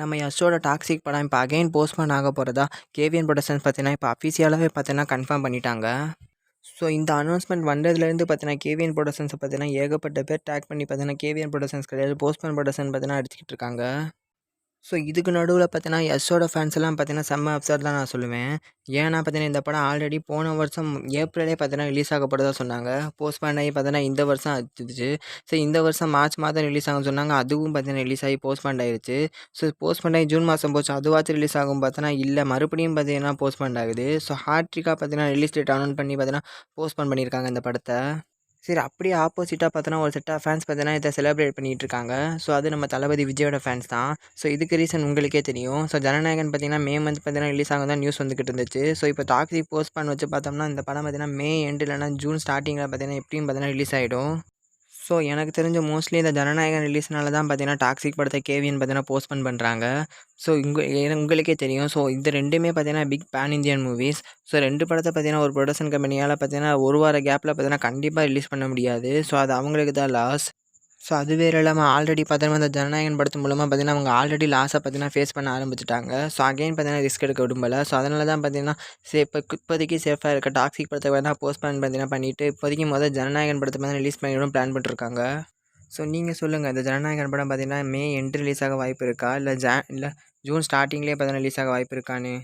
நம்ம யஷ்ஷோட டாக்ஸிக் படம் இப்போ அகைன் போஸ்ட்போன் ஆக போகிறதா கேவிஎன் ப்ரொடக்ஷன்ஸ் பார்த்தீங்கன்னா இப்போ அஃபிஷியலாகவே பார்த்தீங்கன்னா கன்ஃபார்ம் பண்ணிட்டாங்க. ஸோ இந்த அனௌன்ஸ்மெண்ட் வந்ததுலேருந்து பார்த்தீங்கன்னா கேவிஎன் ப்ரொடக்ஷன்ஸை பார்த்தீங்கன்னா ஏகப்பட்ட பேர் டேக் பண்ணி பார்த்தீங்கன்னா கேவிஎன் ப்ரொடக்ஷன்ஸ் கிடையாது போஸ்ட்போன் ப்ரொடக்ஷன் பார்த்தீங்கன்னா அடிச்சுக்கிட்டு இருக்காங்க. ஸோ இதுக்கு நடுவில் பார்த்தீங்கன்னா யஷ்ஷோட ஃபேன்ஸ் எல்லாம் பார்த்தீங்கன்னா செம்ம அப்செட் தான் நான் சொல்லுவேன். ஏன்னா பார்த்தீங்கன்னா இந்த படம் ஆல்ரெடி போன வருஷம் ஏப்ரலே பார்த்தீங்கன்னா ரிலீஸ் ஆக போகிறதா சொன்னாங்க. போஸ்ட்போன் ஆகி பார்த்தீங்கன்னா இந்த வருஷம் ஆச்சு. ஸோ இந்த வருஷம் மார்ச் மாதம் ரிலீஸ் ஆகும்னு சொன்னாங்க. அதுவும் பார்த்தீங்கன்னா ரிலீஸ் ஆகி போஸ்ட்போன் ஆயிடுச்சு. ஸோ போஸ்ட்போன் ஆகி ஜூன் மாதம் போச்சு. அதுவாச்சும் ரிலீஸ் ஆகும் பார்த்தோன்னா இல்லை மறுபடியும் பார்த்தீங்கன்னா போஸ்ட்போன் ஆகுது. ஸோ ஹாட்ரிக்காக பார்த்தீங்கன்னா ரிலீஸ் டேட் அனௌன்ஸ் பண்ணி பார்த்தீங்கன்னா போஸ்ட்போன் பண்ணியிருக்காங்க இந்த படத்தை. சரி அப்படியே ஆப்போசிட்டாக பார்த்தோன்னா ஒரு செட் ஆஃப் ஃபேன்ஸ் பார்த்தீங்கன்னா இதை செலிப்ரேட் பண்ணிகிட்டு இருக்காங்க. ஸோ அது நம்ம தளபதி விஜயோட ஃபேன்ஸ் தான். ஸோ இதுக்கு ரீசன் உங்களுக்கே தெரியும். ஸோ ஜனநாயகன் பார்த்தீங்கன்னா மே மந்த் பார்த்தீங்கன்னா ரிலீஸ் ஆகும் தான் நியூஸ் வந்துக்கிட்டு இருந்துச்சு. ஸோ இப்போ டாக்ஸிக் போஸ்ட்போன் வச்சு பார்த்தோம்னா இந்த படம் பார்த்தீங்கன்னா மே எண்டு இல்லைனா ஜூன் ஸ்டார்டிங்கில் பார்த்தீங்கன்னா எப்படியும் பார்த்தீங்கன்னா ரிலீஸ் ஆகிடும். ஸோ எனக்கு தெரிஞ்ச மோஸ்ட்லி இந்த ஜனநாயகன் ரிலீஸ்னால தான் பார்த்தீங்கன்னா டாக்ஸிக் படத்தை கேவிஎன் பார்த்தீங்கன்னா போஸ்ட்போன் பண்ணுறாங்க. ஸோ உங்களுக்கே தெரியும். ஸோ இது ரெண்டுமே பார்த்தீங்கன்னா big pan Indian movies. So 2 படத்தை பார்த்தீங்கன்னா ஒரு ப்ரொடக்ஷன் கம்பெனியால் பார்த்தீங்கன்னா ஒரு வார கேப்பில் பார்த்தீங்கன்னா கண்டிப்பாக ரிலீஸ் பண்ண முடியாது. ஸோ அது அவங்களுக்கு தான் லாஸ். ஸோ அது வேறு இல்லாமல் ஆல்ரெடி பார்த்தீங்கன்னா இந்த ஜனநாயகன் படத்து மூலமாக பார்த்தீங்கன்னா அவங்க ஆல்ரெடி லாஸை பார்த்தீங்கன்னா ஃபேஸ் பண்ண ஆரம்பிச்சிட்டாங்க. ஸோ அகைன் பார்த்தீங்கன்னா ரிஸ்க் எடுக்க விரும்பலை. ஸோ அதனால தான் பார்த்தீங்கன்னா இப்போதைக்கு சேஃபாக இருக்க டாக்ஸிக் படத்தை வேணால் போஸ்ட்போன் பார்த்தீங்கன்னா பண்ணிவிட்டு இப்போதைக்கு ஜனநாயகன் படத்தை பார்த்தீங்கன்னா ரிலீஸ் பண்ணிவிடும் பிளான் பண்ணிட்டுருக்காங்க. ஸோ நீங்கள் சொல்லுங்கள், இந்த ஜனநாயகன் படம் பார்த்தீங்கன்னா மே எண்டு ரிலீஸ் ஆக வாய்ப்பு இருக்கா? இல்லை ஜூன் ஸ்டார்டிங்லேயே பார்த்தீங்கன்னா ரிலீஸ் ஆக வாய்ப்பு இருக்கான்னு?